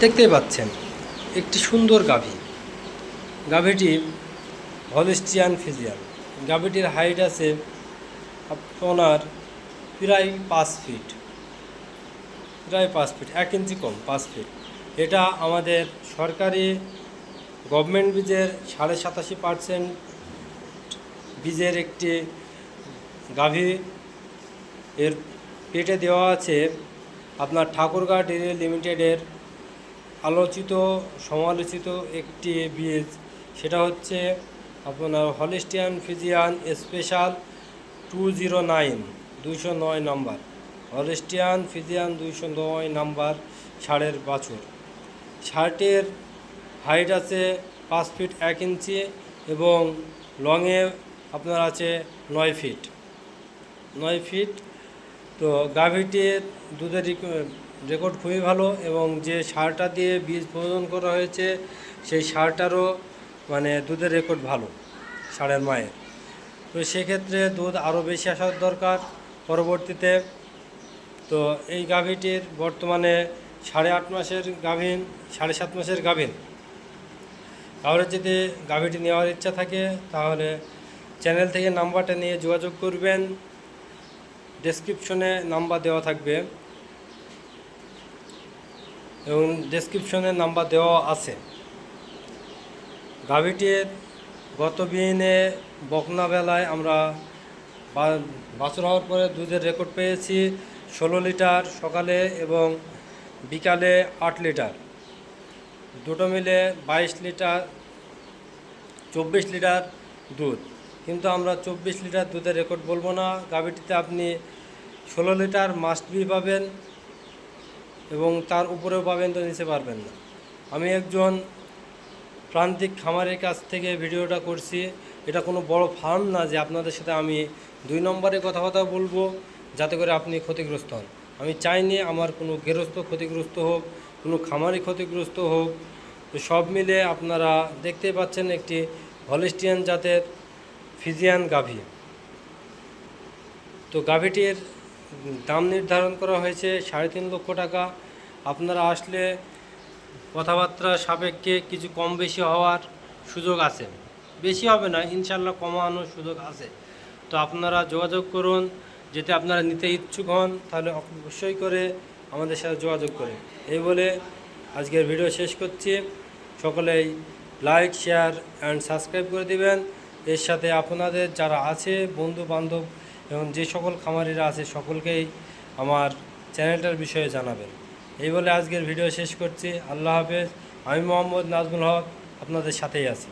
দেখতেই পাচ্ছেন একটি সুন্দর গাভী। গাভীটি হলস্টিয়ান ফ্রিজিয়ান। গাভীটির হাইট আছে আপনার প্রায় 5 ফিট, 1 ইঞ্চি কম, 5 ফিট। এটা আমাদের সরকারি গভর্নমেন্ট বীজের 87.5% বীজের একটি গাভী। এর পেটে দেওয়া আছে আপনার ঠাকুরগাঁ ডেইরি লিমিটেডের আলোচিত সমালোচিত একটি বীজ, সেটা হচ্ছে আপনার হলস্টিয়ান ফ্রিজিয়ান স্পেশাল 209 নম্বর। হলস্টিয়ান ফ্রিজিয়ান 209 নম্বর ষাঁড়ের বাছুর। ষাঁড়টির হাইট আছে 5 ফিট 1 ইঞ্চি এবং লংয়ে আপনার আছে 9 ফিট। তো গাভীটির দুধের রেকর্ড খুবই ভালো এবং যে ষাঁড়টা দিয়ে বীজ প্রজনন করা হয়েছে সেই ষাঁড়টারও দুধের রেকর্ড ভালো ষাঁড়ের মায়ের। তো সেক্ষেত্রে দুধ আরও বেশি আসার দরকার পরবর্তীতে। তো এই গাভীটির বর্তমানে 8.5 মাসের গাভীন, 7.5 মাসের গাভীন। কারোর যদি গাভীটি নেওয়ার ইচ্ছা থাকে তাহলে চ্যানেল থেকে নাম্বারটা নিয়ে যোগাযোগ করবেন। ডেসক্রিপশনে নাম্বার দেওয়া থাকবে এবং ডেসক্রিপশনে নাম্বার দেওয়া আছে। গাভীটির গত দিনে বকনা বেলায় আমরা বাছুর হওয়ার পরে দুধের রেকর্ড পেয়েছি 16 লিটার সকালে এবং বিকালে 8 লিটার, দুটো মিলে 22 লিটার, 24 লিটার দুধ। কিন্তু আমরা 24 লিটার দুধের রেকর্ড বলবো না। গাভীটিতে আপনি 16 লিটার মাস্ট বি পাবেন এবং তার উপরেও পাবেন, তো নিচে পারবেন না। আমি একজন প্রান্তিক খামারের কাছ থেকে ভিডিওটা করছি। এটা কোনো বড় ফার্ম না যে আপনাদের সাথে আমি 2 নম্বরে কথাবার্তা বলবো যাতে করে আপনি ক্ষতিগ্রস্ত হন। আমি চাইনি আমার কোনো গৃহস্থ ক্ষতিগ্রস্ত হোক, কোনো খামারি ক্ষতিগ্রস্ত হোক। তো সব মিলে আপনারা দেখতেই পাচ্ছেন একটি হলস্টিয়ান জাতের ফ্রিজিয়ান গাভী। তো গাভীটির দাম নির্ধারণ করা হয়েছে 3.5 লক্ষ টাকা। আপনারা আসলে কথাবার্তা সাপেক্ষে কিছু কম বেশি হওয়ার সুযোগ আছে, বেশি হবে না, ইনশাল্লাহ কমানোর সুযোগ আছে। তো আপনারা যোগাযোগ করুন। যদি আপনারা নিতে ইচ্ছুক হন তাহলে অবশ্যই করে আমাদের সাথে যোগাযোগ করুন। এই বলে আজকের ভিডিও শেষ করছি। সকলেই লাইক, শেয়ার অ্যান্ড সাবস্ক্রাইব করে দিবেন। এর সাথে আপনাদের যারা আছে বন্ধু বান্ধব এবং যে সকল খামারিরা আছে সকলকেই আমার চ্যানেলটার বিষয়ে জানাবেন। এই বলে আজকের ভিডিও শেষ করছি। আল্লাহ হাফেজ। আমি মোহাম্মদ নাজমুল হক আপনাদের সাথেই আছি।